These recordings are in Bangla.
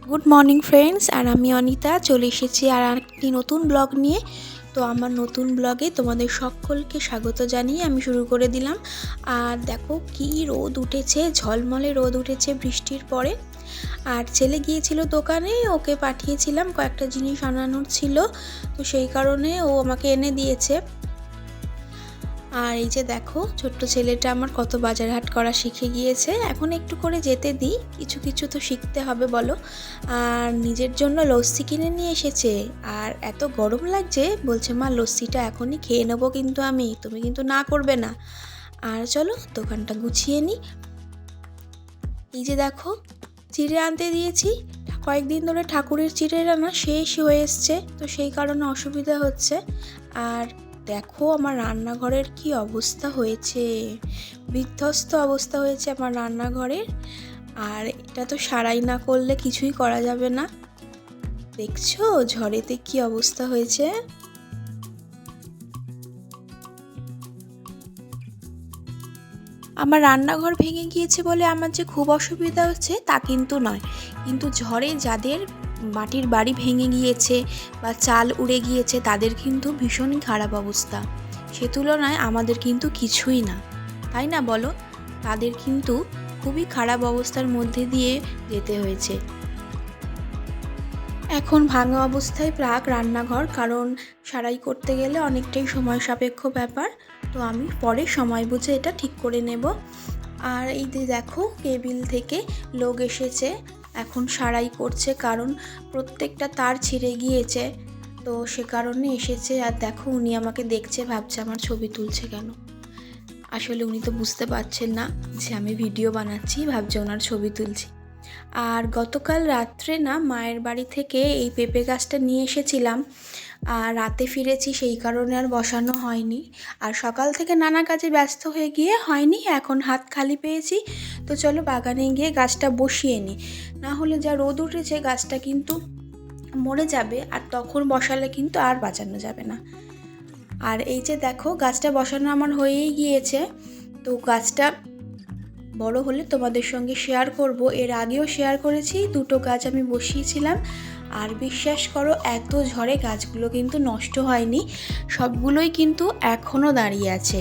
গুড মর্নিং ফ্রেন্ডস, আর আমি অনিতা চলে এসেছি আর একটি নতুন ব্লগ নিয়ে। তো আমার নতুন ব্লগে তোমাদের সকলকে স্বাগত জানিয়ে আমি শুরু করে দিলাম। আর দেখো কি রোদ উঠেছে, ঝলমলে রোদ উঠেছে বৃষ্টির পরে। আর ছেলে গিয়েছিল দোকানে, ওকে পাঠিয়েছিলাম, কয়েকটা জিনিস আনানোর ছিল, তো সেই কারণে ও আমাকে এনে দিয়েছে। আর এই যে দেখো ছোট্ট ছেলেটা আমার কত বাজার হাট করা শিখে গিয়েছে। এখন একটু করে যেতে দিই, কিছু কিছু তো শিখতে হবে বলো। আর নিজের জন্য লস্যি কিনে নিয়ে এসেছে, আর এত গরম লাগছে, বলছে মা লস্যিটা এখনই খেয়ে নেবো, কিন্তু তুমি কিন্তু না করবে না। আর চলো দোকানটা গুছিয়ে নিই। এই যে দেখো চিড়ে আনতে দিয়েছি, কয়েকদিন ধরে ঠাকুরের চিড়ের আনা শেষ হয়ে এসছে, তো সেই কারণে অসুবিধা হচ্ছে। আর দেখো আমার রান্নাঘরের কি অবস্থা হয়েছে, বিধ্বস্ত অবস্থা হয়েছে আমার রান্নাঘরের। আর এটা তো সারাই না করলে কিছুই করা যাবে না। দেখছো ঝড়েতে কি অবস্থা হয়েছে। আমার রান্নাঘর ভেঙে গিয়েছে বলে আমার যে খুব অসুবিধা হচ্ছে তা কিন্তু নয়, কিন্তু ঝড়ে যাদের মাটির বাড়ি ভেঙে গিয়েছে বা চাল উড়ে গিয়েছে তাদের কিন্তু ভীষণই খারাপ অবস্থা। সে তুলনায় আমাদের কিন্তু কিছুই না, তাই না বলো? তাদের কিন্তু খুবই খারাপ অবস্থার মধ্যে দিয়ে যেতে হয়েছে। এখন ভাঙা অবস্থায় প্রাক রান্নাঘর, কারণ সারাই করতে গেলে অনেকটাই সময় সাপেক্ষ ব্যাপার। তো আমি পরে সময় বুঝে এটা ঠিক করে নেব। আর এই যে দেখো কেবিল থেকে লোক এসেছে, এখন সারাই করছে, কারণ প্রত্যেকটা তার ছিঁড়ে গিয়েছে, তো সে কারণে এসেছে। আর দেখো উনি আমাকে দেখছে, ভাবছে আমার ছবি তুলছে কেন। আসলে উনি তো বুঝতে পারছেন না যে আমি ভিডিও বানাচ্ছি, ভাবছে ওনার ছবি তুলছি। আর গতকাল রাত্রে না মায়ের বাড়ি থেকে এই পেঁপে গাছটা নিয়ে এসেছিলাম, আর রাতে ফিরেছি, সেই কারণে আর বসানো হয়নি। আর সকাল থেকে নানা কাজে ব্যস্ত হয়ে গিয়ে হয়নি, এখন হাত খালি পেয়েছি, তো চলো বাগানে গিয়ে গাছটা বসিয়ে নিই। না হলে যা রোদ উঠেছে গাছটা কিন্তু মরে যাবে, আর তখন বসালে কিন্তু আর বাঁচানো যাবে না। আর এই যে দেখো গাছটা বসানো আমার হয়েই গিয়েছে, তো গাছটা বড় হলে তোমাদের সঙ্গে শেয়ার করব। এর আগেও শেয়ার করেছি, দুটো গাছ আমি বসিয়েছিলাম, আর বিশ্বাস করো এত ঝড়ে গাছগুলো কিন্তু নষ্ট হয়নি, সবগুলোই কিন্তু এখনও দাঁড়িয়ে আছে।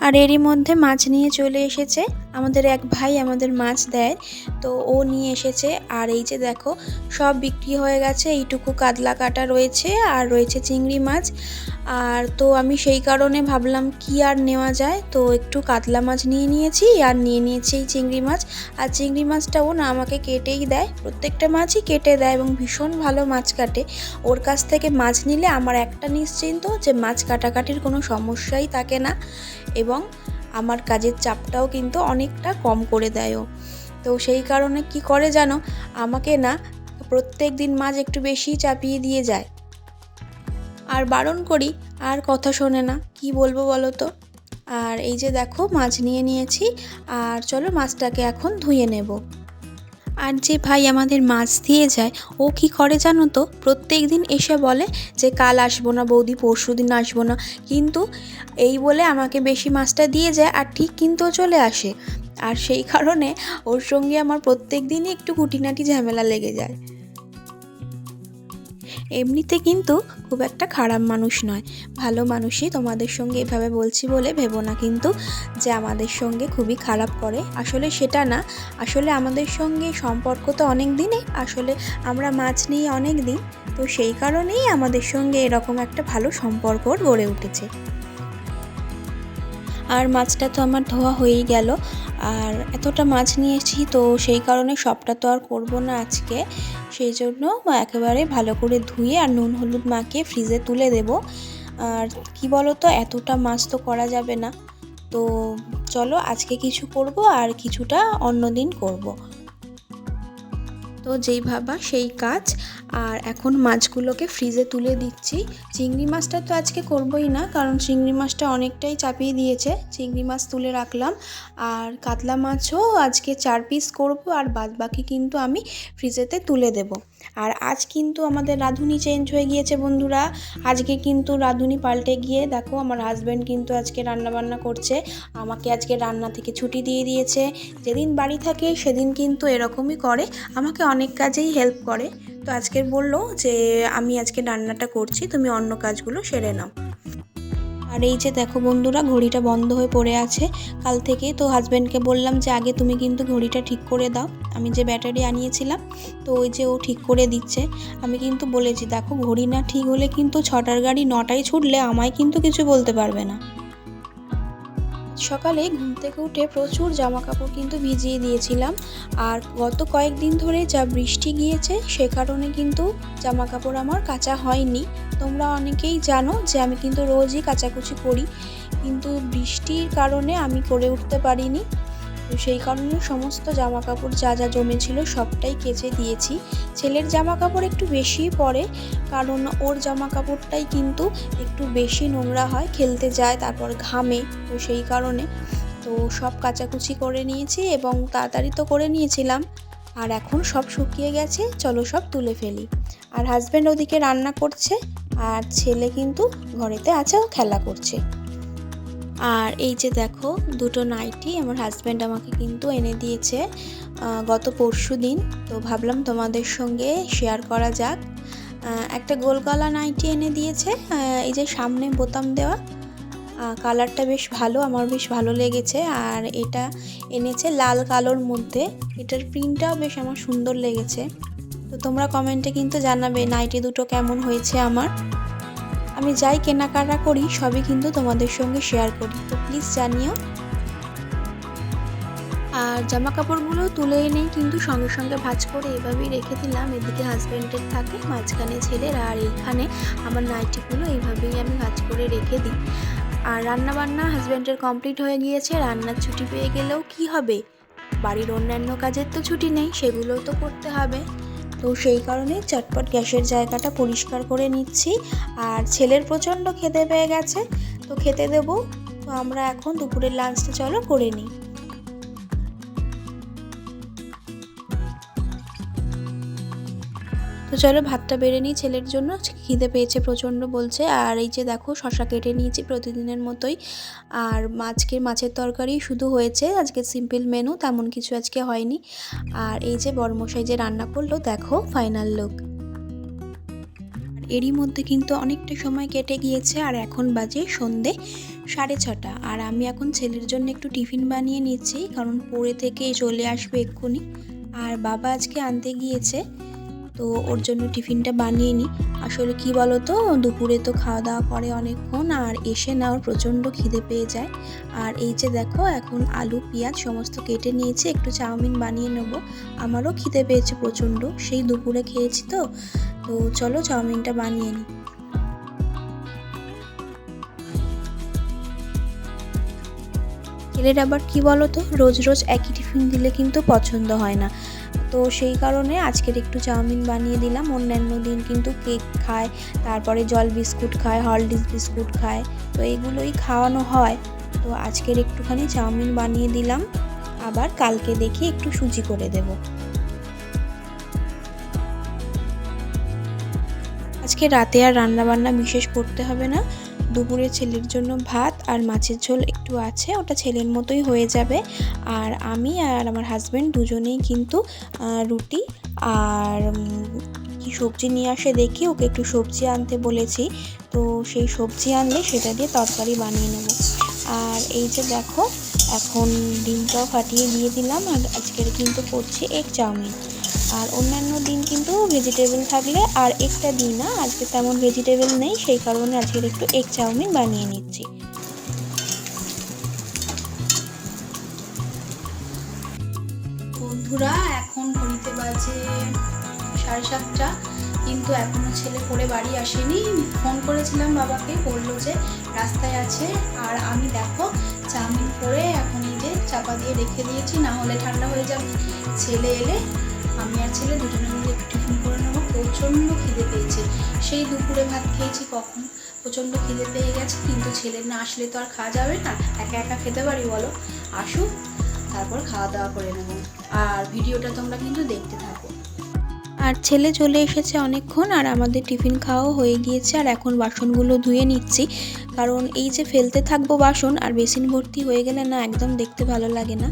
আর এরই মধ্যে মাছ নিয়ে চলে এসেছে আমাদের এক ভাই, আমাদের মাছ দেয়, তো ও নিয়ে এসেছে। আর এই যে দেখো সব বিক্রি হয়ে গেছে, এইটুকু কাতলা কাটা রয়েছে, আর রয়েছে চিংড়ি মাছ। আর তো আমি সেই কারণে ভাবলাম কি আর নেওয়া যায়, তো একটু কাতলা মাছ নিয়ে নিয়েছি, আর নিয়ে নিয়েছি এই চিংড়ি মাছ। আর চিংড়ি মাছটাও না আমাকে কেটেই দেয়, প্রত্যেকটা মাছই কেটে দেয় এবং ভীষণ ভালো মাছ কাটে। ওর কাছ থেকে মাছ নিলে আমার একটা নিশ্চিন্ত যে মাছ কাটাকাটির কোনো সমস্যাই থাকে না, এবং আমার কাজের চাপটাও কিন্তু অনেকটা কম করে দেয় ও। তো সেই কারণে কি করে জানো, আমাকে না প্রত্যেক দিন মাছ একটু বেশি চাপিয়ে দিয়ে যায়, আর বারণ করি আর কথা শোনে না, কি বলবো বলো তো। আর এই যে দেখো মাছ নিয়ে নিয়েছি, আর চলো মাছটাকে এখন ধুয়ে নেব। আর যে ভাই আমাদের মাছ দিয়ে যায়, ও কি করে জানো তো, প্রত্যেক দিন এসে বলে যে কাল আসবো না বৌদি, পরশু দিন আসবো না, কিন্তু এই বলে আমাকে বেশি মাছটা দিয়ে যায়, আর ঠিক কিন্তু চলে আসে। আর সেই কারণে ওর সঙ্গে আমার প্রত্যেক দিনই একটু খুঁটিনাটি ঝামেলা লেগে যায়। এমনিতে কিন্তু খুব একটা খারাপ মানুষ নয়, ভালো মানুষই। তোমাদের সঙ্গে এভাবে বলছি বলে ভেবো না কিন্তু যে আমাদের সঙ্গে খুবই খারাপ করে, আসলে সেটা না। আসলে আমাদের সঙ্গে সম্পর্ক তো অনেক দিনে, আসলে আমরা মাছ নিই অনেক দিন, তো সেই কারণেই আমাদের সঙ্গে এরকম একটা ভালো সম্পর্ক গড়ে উঠেছে। আর মাছটা তো আমার ধোয়া হয়েই গেল, আর এতটা মাছ নিয়েছি, তো সেই কারণে সবটা তো আর করব না আজকে, সেই জন্য একেবারে ভালো করে ধুয়ে আর নুন হলুদ মাখিয়ে ফ্রিজে তুলে দেব। আর কি বলো তো, এতটা মাছ তো করা যাবে না, তো চলো আজকে কিছু করব আর কিছুটা অন্য দিন করব। তো যেই ভাবা সেই কাজ। আর এখন মাছগুলোকে ফ্রিজে তুলে দিচ্ছি। চিংড়ি মাছটা তো আজকে করবই না, কারণ চিংড়ি মাছটা অনেকটাই চাপিয়ে দিয়েছে, চিংড়ি মাছ তুলে রাখলাম। আর কাতলা মাছও আজকে 4 পিস করব, আর বাদ বাকি কিন্তু আমি ফ্রিজেতে তুলে দেব। আর আজ কিন্তু আমাদের রাঁধুনি চেঞ্জ হয়ে গিয়েছে বন্ধুরা। আজকে কিন্তু রাঁধুনি পাল্টে গিয়ে দেখো আমার হাজব্যান্ড কিন্তু আজকে রান্নাবান্না করছে। আমাকে আজকে রান্না থেকে ছুটি দিয়ে দিয়েছে। যেদিন বাড়ি থাকে সেদিন কিন্তু এরকমই করে, আমাকে অনেক কাজেই হেল্প করে। তো আজকে বললো যে আমি আজকে রান্নাটা করছি, তুমি অন্য কাজগুলো সেরে নাও। আর এই যে দেখো বন্ধুরা, ঘড়িটা বন্ধ হয়ে পড়ে আছে কাল থেকে। তো হাজব্যান্ডকে বললাম যে আগে তুমি কিন্তু ঘড়িটা ঠিক করে দাও, আমি যে ব্যাটারি আনিয়েছিলাম। তো ওই যে ও ঠিক করে দিচ্ছে। আমি কিন্তু বলেছি দেখো ঘড়ি না ঠিক হলে কিন্তু 6টার গাড়ি 9টায় ছুটলে আমায় কিন্তু কিছু বলতে পারবে না। সকালে ঘুম থেকে উঠে প্রচুর জামা কাপড় কিন্তু ভিজিয়ে দিয়েছিলাম। আর গত কয়েকদিন ধরে যা বৃষ্টি গিয়েছে সে কারণে কিন্তু জামা কাপড় আমার কাচা হয়নি। তোমরা অনেকেই জানো যে আমি কিন্তু রোজই কাচাকুচি করি, কিন্তু বৃষ্টির কারণে আমি করে উঠতে পারিনি। তো সেই কারণে সমস্ত জামা কাপড় যা যা জমেছিল সবটাই কেচে দিয়েছি। ছেলের জামা কাপড় একটু বেশিই পরে, কারণ ওর জামা কাপড়টাই কিন্তু একটু বেশি নোংরা হয়, খেলতে যায় তারপর ঘামে। তো সেই কারণে তো সব কাচাকুচি করে নিয়েছি এবং তাড়াতাড়ি তো করে নিয়েছিলাম। আর এখন সব শুকিয়ে গেছে, চলো সব তুলে ফেলি। আর হাজব্যান্ড ওদিকে রান্না করছে আর ছেলে কিন্তু ঘরেতে আছে, ও খেলা করছে। আর এই যে দেখো দুটো নাইটি আমার হাজব্যান্ড আমাকে কিন্তু এনে দিয়েছে গত পরশু দিন। তো ভাবলাম তোমাদের সঙ্গে শেয়ার করা যাক। একটা গোল গলা নাইটি এনে দিয়েছে, এই যে সামনে বোতাম দেওয়া, কালারটা বেশ ভালো, আমার বেশ ভালো লেগেছে। আর এটা এনেছে লাল কালোর মধ্যে, এটার প্রিন্টটাও বেশ আমার সুন্দর লেগেছে। তো তোমরা কমেন্টে কিন্তু জানাবে নাইটি দুটো কেমন হয়েছে আমার। আমি যাই কেনাকাটা করি সবই কিন্তু তোমাদের সঙ্গে শেয়ার করি, তো প্লিজ জানিও। আর জামা কাপড়গুলো তুলে এনে কিন্তু সঙ্গে সঙ্গে ভাঁজ করে এভাবেই রেখে দিলাম। এদিকে হাজব্যান্ডের থাকে, মাঝখানে ছেলের, আর এইখানে আমার নাইটিগুলো এইভাবেই আমি ভাঁজ করে রেখে দিই। আর রান্নাবান্না হাজব্যান্ডের কমপ্লিট হয়ে গিয়েছে। রান্নার ছুটি পেয়ে গেলেও কি হবে, বাড়ির অন্যান্য কাজের তো ছুটি নেই, সেগুলোও তো করতে হবে। তো সেই কারণে চটপট গ্যাসের জায়গাটা পরিষ্কার করে নিচ্ছি। আর ছেলের প্রচণ্ড খিদে পেয়ে গেছে, তো খেতে দেবো। তো আমরা এখন দুপুরের লাঞ্চটা চলো করে নিই। তো চলো ভাতটা বেড়ে নিই, ছেলের জন্য খিদে পেয়েছে প্রচণ্ড বলছে। আর এই যে দেখো শশা কেটে নিয়েছি প্রতিদিনের মতোই। আর মাছের তরকারি শুধু হয়েছে, আজকে সিম্পল মেনু, তেমন কিছু আজকে হয়নি। আর এই যে বড়মশাই যে রান্না করলো, দেখো ফাইনাল লুক। এরই মধ্যে কিন্তু অনেকটা সময় কেটে গিয়েছে আর এখন বাজে সন্ধে 6:30। আর আমি এখন ছেলের জন্য একটু টিফিন বানিয়ে নিচ্ছি, কারণ পড়ে থেকে চলে আসবে এক্ষুনি। আর বাবা আজকে আনতে গিয়েছে, তো ওর জন্য টিফিনটা বানিয়ে নিই। আসলে কি বলো তো, দুপুরে তো খাওয়া দাওয়া করে অনেকক্ষণ, আর এসে না ওর প্রচণ্ড খিদে পেয়ে যায়। আর এই যে দেখো এখন আলু পেঁয়াজ সমস্ত কেটে নিয়েছি, একটু চাউমিন বানিয়ে নেব। আমারও খিদে পেয়েছে প্রচণ্ড, সেই দুপুরে খেয়েছি তো। তো চলো চাউমিনটা বানিয়ে নিই। ছেলের আবার কি বলো তো, রোজ রোজ একই টিফিন দিলে কিন্তু পছন্দ হয় না। তো সেই কারণে আজকের একটু চাউমিন বানিয়ে দিলাম। অন্যান্য দিন কিন্তু কেক খায়, তারপরে জল বিস্কুট খায়, হরলিক্স বিস্কুট খায়, তো এগুলোই খাওয়ানো হয়। তো আজকের একটুখানি চাউমিন বানিয়ে দিলাম, আবার কালকে দেখি একটু সুজি করে দেব। আজকে রাতে আর রান্নাবান্না বিশেষ করতে হবে না। দুপুরে ছেলের জন্য ভাত আর মাছের ঝোল একটু আছে, ওটা ছেলের মতোই হয়ে যাবে। আর আমি আর আমার হাজব্যান্ড দুজনেই কিন্তু রুটি আর কি সবজি নিয়ে আসে দেখি, ওকে একটু সবজি আনতে বলেছি। তো সেই সবজি আনলে সেটা দিয়ে তরকারি বানিয়ে নেব। আর এই যে দেখো এখন ডিমটাও ফাটিয়ে দিয়ে দিলাম। আর আজকের কিন্তু করছি এগ চাউমিন। আর অন্যান্য দিন কিন্তু ভেজিটেবল থাকলে আর একটা দিই না, আজকে তেমন ভেজিটেবল নেই, সেই কারণে আজকে একটু এগ চাউমিন বানিয়ে নিচ্ছি। বন্ধুরা এখন ঘড়িতে বাজে 7:30, কিন্তু এখনও ছেলে পড়ে বাড়ি আসেনি। ফোন করেছিলাম বাবাকে, বললো যে রাস্তায় আছে। আর আমি দেখো চাউমিন করে এখন এই যে চাপা দিয়ে রেখে দিয়েছি, না হলে ঠান্ডা হয়ে যাবে। ছেলে এলে আমি আর ছেলে দুজনে মিলে একটু টিফিন করে নেবো। প্রচণ্ড খিদে পেয়েছে, সেই দুপুরে ভাত খেয়েছি কখন, প্রচণ্ড খিদে পেয়ে গেছে। কিন্তু ছেলে না আসলে তো আর খাওয়া যাবে না, একা একা খেতে পারি বলো? আসুক, তারপর খাওয়া দাওয়া করে নেব। আর ভিডিওটা তোমরা কিন্তু দেখতে থাকো। আর ছেলে চলে এসেছে অনেকক্ষণ, আর আমাদের টিফিন খাওয়াও হয়ে গিয়েছে। আর এখন বাসনগুলো ধুয়ে নিচ্ছি, কারণ এই যে ফেলতে থাকবো বাসন আর বেসিন ভর্তি হয়ে গেলে না একদম দেখতে ভালো লাগে না।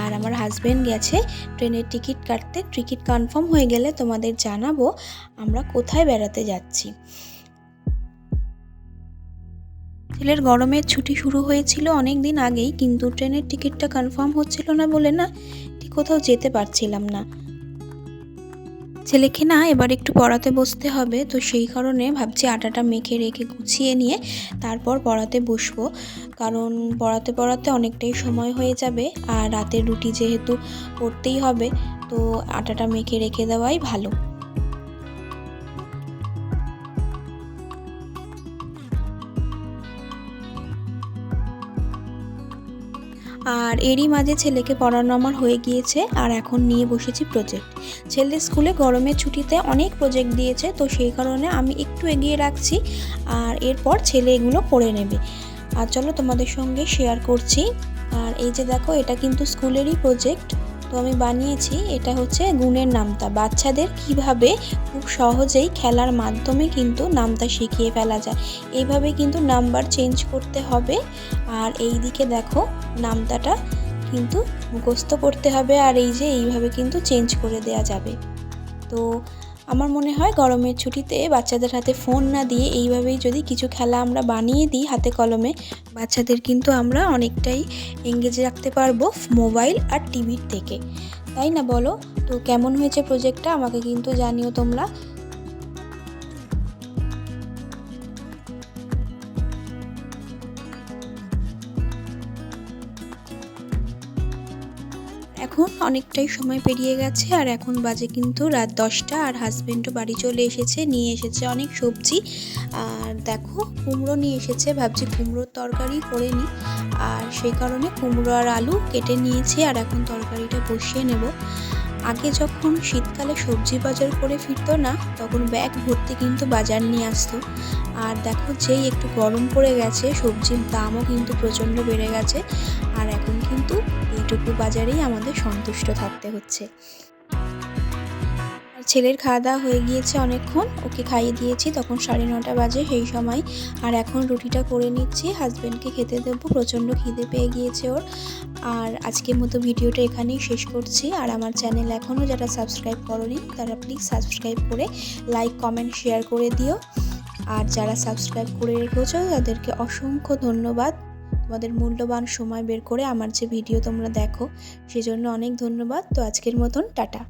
আর আমার হাজব্যান্ড গেছে ট্রেনের টিকিট কাটতে। টিকিট কনফার্ম হয়ে গেলে তোমাদের জানাবো আমরা কোথায় বেড়াতে যাচ্ছি। ছেলের গরমের ছুটি শুরু হয়েছিল অনেক দিন আগেই, কিন্তু ট্রেনের টিকিটটা কনফার্ম হচ্ছিল না বলে না ঠিক কোথাও যেতে পারছিলাম না। ছেলেকে না এবার একটু পড়াতে বসতে হবে, তো সেই কারণে ভাবছি আটাটা মেখে রেখে গুছিয়ে নিয়ে তারপর পড়াতে বসবো, কারণ পড়াতে পড়াতে অনেকটাই সময় হয়ে যাবে। আর রাতের রুটি যেহেতু করতেই হবে, তো আটাটা মেখে রেখে দেওয়াই ভালো। আর এরই মাঝে ছেলেকে পড়ানো আমার হয়ে গিয়েছে, আর এখন নিয়ে বসেছি প্রজেক্ট। ছেলের স্কুলে গরমের ছুটিতে অনেক প্রজেক্ট দিয়েছে, তো সেই কারণে আমি একটু এগিয়ে রাখছি, আর এরপর ছেলে এগুলো করে নেবে। আর চলো তোমাদের সঙ্গে শেয়ার করছি। আর এই যে দেখো, এটা কিন্তু স্কুলেরই প্রজেক্ট, তো আমি বানিয়েছি। এটা হচ্ছে গুণের নামতা, বাচ্চাদের কিভাবে খুব সহজেই খেলার মাধ্যমে কিন্তু নামতা শিখিয়ে ফেলা যায়। এইভাবে কিন্তু নাম্বার চেঞ্জ করতে হবে। আর এই দিকে দেখো, নামতাটা কিন্তু মুখস্থ করতে হবে, আর এই যে এইভাবে কিন্তু চেঞ্জ করে দেয়া যাবে। তো আমার মনে হয় গরমের ছুটিতে বাচ্চাদের হাতে ফোন না দিয়ে এইভাবেই যদি কিছু খেলা আমরা বানিয়ে দিই হাতে কলমে, বাচ্চাদের কিন্তু আমরা অনেকটাই এঙ্গেজ রাখতে পারবো মোবাইল আর টিভির থেকে, তাই না বলো? তো কেমন হয়েছে প্রজেক্টটা আমাকে কিন্তু জানিও তোমরা। এখন অনেকটাই সময় পেরিয়ে গেছে, আর এখন বাজে কিন্তু রাত 10টা, আর হাজব্যান্ডও বাড়ি চলে এসেছে, নিয়ে এসেছে অনেক সবজি। আর দেখো, কুমড়ো নিয়ে এসেছে, ভাবছি কুমড়োর তরকারি করে নিই, আর সেই কারণে কুমড়ো আর আলু কেটে নিয়েছি, আর এখন তরকারিটা বসিয়ে নেব। আগে যখন শীতকালে সবজি বাজার করে ফিরতো না, তখন ব্যাগ ভর্তি কিন্তু বাজার নিয়ে আসতো। আর দেখো, যেই একটু গরম পড়ে গেছে, সবজির দামও কিন্তু প্রচণ্ড বেড়ে গেছে, আর এখন কিন্তু এইটুকু বাজারেই আমাদের সন্তুষ্ট থাকতে হচ্ছে। আর ছেলের খাওয়া দাওয়া হয়ে গিয়েছে অনেকক্ষণ, ওকে খাইয়ে দিয়েছি, তখন 9:30 বাজে সেই সময়। আর এখন রুটিটা করে নিচ্ছি, হাজব্যান্ডকে খেতে দেবো, প্রচণ্ড খিদে পেয়ে গিয়েছে ওর। আর আজকের মতো ভিডিওটা এখানেই শেষ করছি। আর আমার চ্যানেল এখনও যারা সাবস্ক্রাইব করোনি, তারা প্লিজ সাবস্ক্রাইব করে লাইক কমেন্ট শেয়ার করে দিও। আর যারা সাবস্ক্রাইব করে রেখেছো তাদেরকে অসংখ্য ধন্যবাদ। তোমাদের মূল্যবান সময় বের করে আমার যে ভিডিও তোমরা দেখো, সেজন্য অনেক ধন্যবাদ। তো আজকের মতন টাটা।